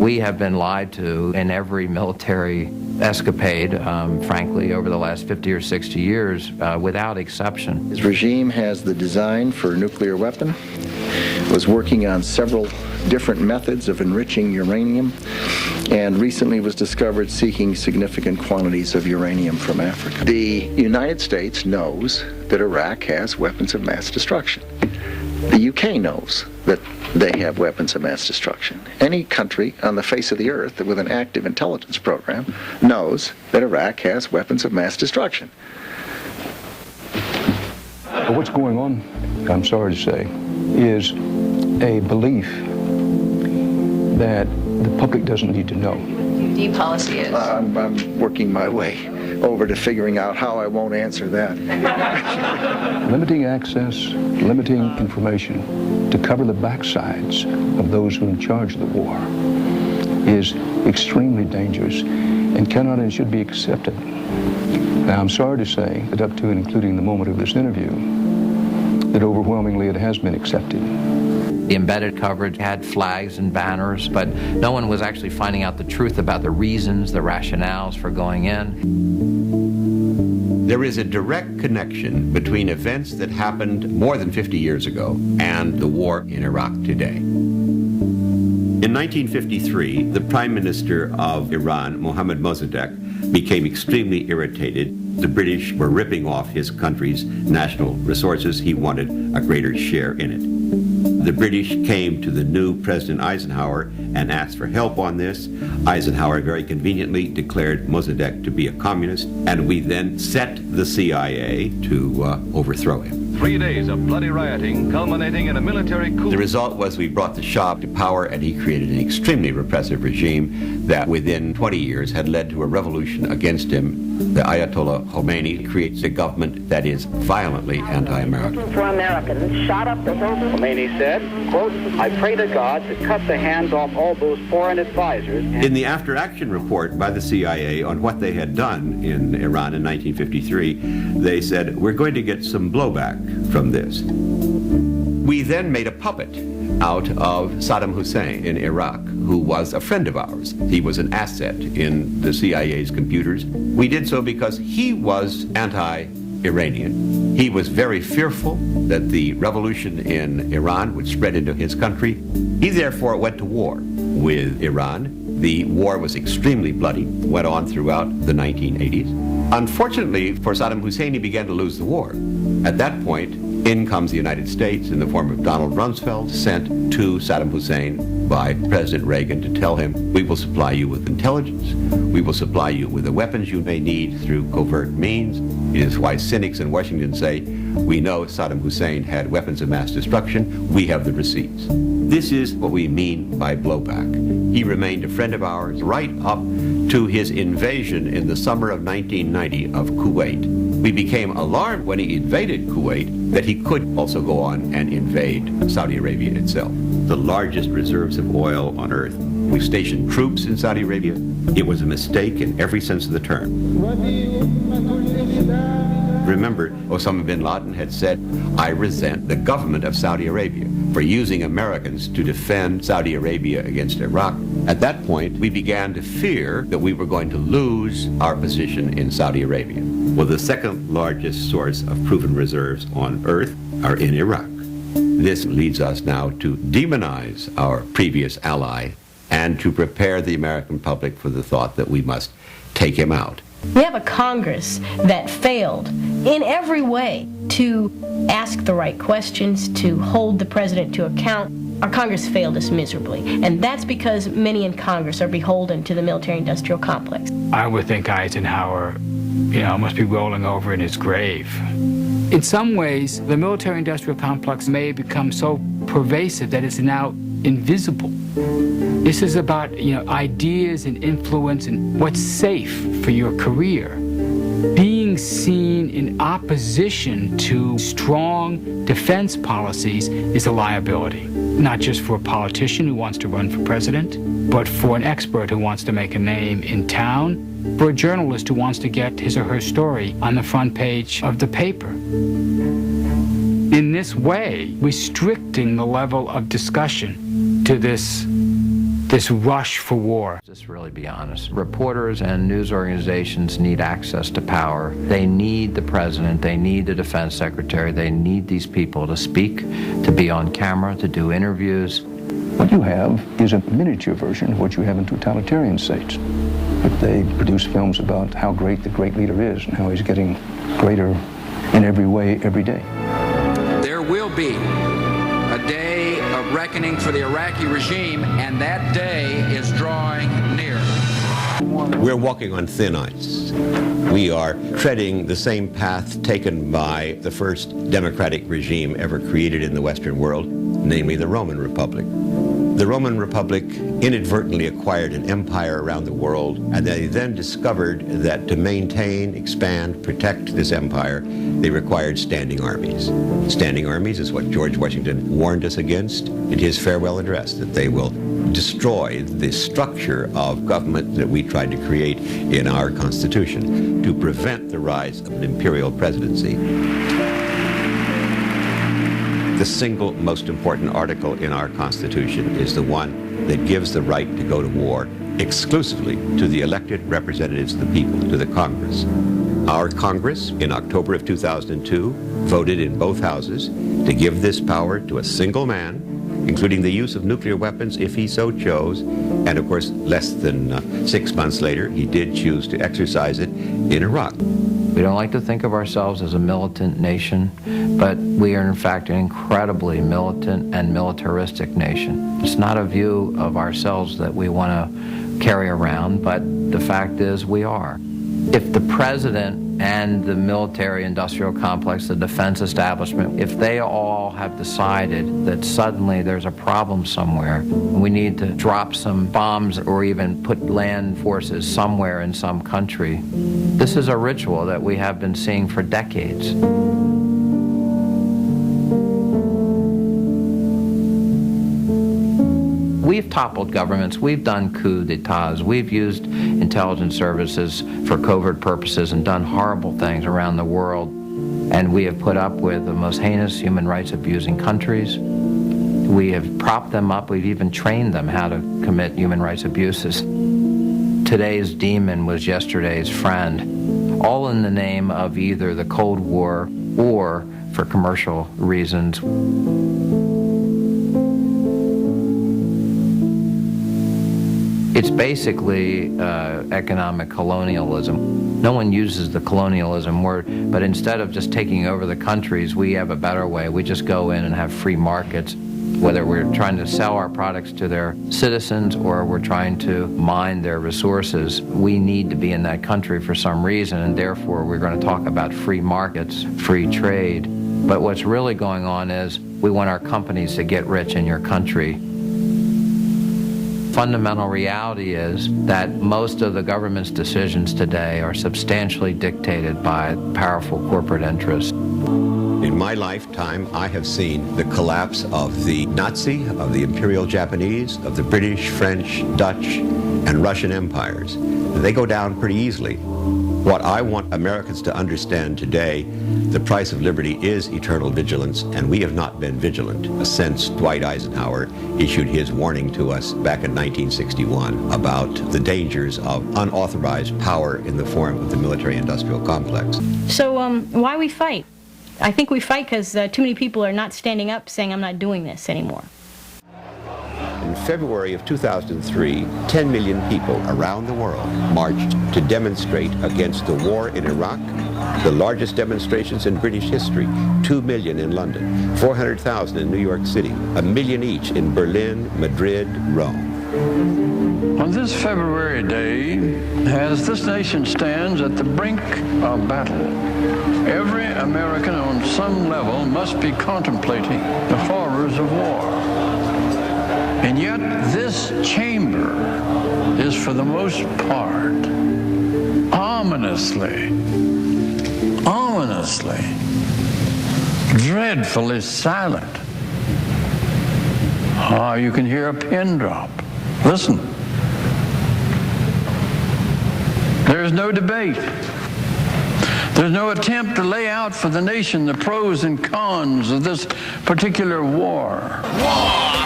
We have been lied to in every military escapade, frankly, over the last 50 or 60 years, without exception. His regime has the design for a nuclear weapon, was working on several different methods of enriching uranium, and recently was discovered seeking significant quantities of uranium from Africa. The United States knows that Iraq has weapons of mass destruction. The UK knows that they have weapons of mass destruction. Any country on the face of the earth with an active intelligence program knows that Iraq has weapons of mass destruction. What's going on, I'm sorry to say, is a belief that the public doesn't need to know. UD policy is? I'm working my way over to figuring out how I won't answer that. Limiting access, limiting information to cover the backsides of those who are in charge of the war is extremely dangerous and cannot and should be accepted. Now, I'm sorry to say that up to and including the moment of this interview, that overwhelmingly it has been accepted. The embedded coverage had flags and banners, but no one was actually finding out the truth about the reasons, the rationales for going in. There is a direct connection between events that happened more than 50 years ago and the war in Iraq today. In 1953, the Prime Minister of Iran, Mohammad Mossadegh, became extremely irritated. The British were ripping off his country's national resources. He wanted a greater share in it. The British came to the new President Eisenhower and asked for help on this. Eisenhower very conveniently declared Mossadegh to be a communist, and we then set the CIA to overthrow him. 3 days of bloody rioting culminating in a military coup. The result was we brought the Shah to power, and he created an extremely repressive regime that within 20 years had led to a revolution against him. The Ayatollah Khomeini creates a government that is violently anti-American. For Americans shot up the Hilton. Khomeini said, quote, I pray to God to cut the hands off all those foreign advisors. In the after-action report by the CIA on what they had done in Iran in 1953, they said, we're going to get some blowback from this. We then made a puppet out of Saddam Hussein in Iraq, who was a friend of ours. He was an asset in the CIA's computers. We did so because he was anti-Iranian. He was very fearful that the revolution in Iran would spread into his country. He therefore went to war with Iran. The war was extremely bloody, went on throughout the 1980s. Unfortunately for Saddam Hussein, he began to lose the war. At that point, in comes the United States in the form of Donald Rumsfeld, sent to Saddam Hussein by President Reagan to tell him, we will supply you with intelligence, we will supply you with the weapons you may need through covert means. It is why cynics in Washington say, we know Saddam Hussein had weapons of mass destruction, we have the receipts. This is what we mean by blowback. He remained a friend of ours right up to his invasion in the summer of 1990 of Kuwait. We became alarmed when he invaded Kuwait that he could also go on and invade Saudi Arabia itself, the largest reserves of oil on earth. We stationed troops in Saudi Arabia. It was a mistake in every sense of the term. Remember, Osama bin Laden had said, I resent the government of Saudi Arabia for using Americans to defend Saudi Arabia against Iraq. At that point, we began to fear that we were going to lose our position in Saudi Arabia. Well, the second largest source of proven reserves on earth are in Iraq. This leads us now to demonize our previous ally and to prepare the American public for the thought that we must take him out. We have a Congress that failed in every way to ask the right questions, to hold the president to account. Our Congress failed us miserably, and that's because many in Congress are beholden to the military-industrial complex. I would think Eisenhower, must be rolling over in his grave. In some ways, the military-industrial complex may have become so pervasive that it's now invisible. This is about, ideas and influence and what's safe for your career. Being seen in opposition to strong defense policies is a liability, not just for a politician who wants to run for president, but for an expert who wants to make a name in town, for a journalist who wants to get his or her story on the front page of the paper. In this way, restricting the level of discussion to this this rush for war. Let's really be honest. Reporters and news organizations need access to power. They need the president. They need the defense secretary. They need these people to speak, to be on camera, to do interviews. What you have is a miniature version of what you have in totalitarian states. But they produce films about how great the great leader is and how he's getting greater in every way, every day. There will be a day of reckoning for the Iraqi regime, and that day is drawing near. We're walking on thin ice. We are treading the same path taken by the first democratic regime ever created in the Western world, namely the Roman Republic. The Roman Republic inadvertently acquired an empire around the world, and they then discovered that to maintain, expand, protect this empire, they required standing armies. Standing armies is what George Washington warned us against in his farewell address, that they will destroy the structure of government that we tried to create in our Constitution to prevent the rise of an imperial presidency. The single most important article in our Constitution is the one that gives the right to go to war exclusively to the elected representatives of the people, to the Congress. Our Congress, in October of 2002, voted in both houses to give this power to a single man, including the use of nuclear weapons if he so chose, and of course, less than 6 months later, he did choose to exercise it in Iraq. We don't like to think of ourselves as a militant nation, but we are in fact an incredibly militant and militaristic nation. It's not a view of ourselves that we want to carry around, but the fact is we are. If the president and the military-industrial complex, the defense establishment, if they all have decided that suddenly there's a problem somewhere, we need to drop some bombs or even put land forces somewhere in some country, this is a ritual that we have been seeing for decades. We've toppled governments, we've done coups d'etats, we've used intelligence services for covert purposes and done horrible things around the world, and we have put up with the most heinous human rights abusing countries. We have propped them up, we've even trained them how to commit human rights abuses. Today's demon was yesterday's friend, all in the name of either the Cold War or for commercial reasons. It's basically economic colonialism. No one uses the colonialism word, but instead of just taking over the countries, we have a better way. We just go in and have free markets, whether we're trying to sell our products to their citizens or we're trying to mine their resources. We need to be in that country for some reason, and therefore we're going to talk about free markets, free trade. But what's really going on is we want our companies to get rich in your country. Fundamental reality is that most of the government's decisions today are substantially dictated by powerful corporate interests. In my lifetime, I have seen the collapse of the Nazi, of the Imperial Japanese, of the British, French, Dutch, and Russian empires. They go down pretty easily. What I want Americans to understand today, the price of liberty is eternal vigilance, and we have not been vigilant since Dwight Eisenhower issued his warning to us back in 1961 about the dangers of unauthorized power in the form of the military-industrial complex. So why we fight? I think we fight because too many people are not standing up saying, I'm not doing this anymore. In February of 2003, 10 million people around the world marched to demonstrate against the war in Iraq, the largest demonstrations in British history, 2 million in London, 400,000 in New York City, 1 million each in Berlin, Madrid, Rome. On this February day, as this nation stands at the brink of battle, every American on some level must be contemplating the horrors of war. And yet this chamber is for the most part ominously, dreadfully silent. You can hear a pin drop. Listen. There's no debate. There's no attempt to lay out for the nation the pros and cons of this particular war. War!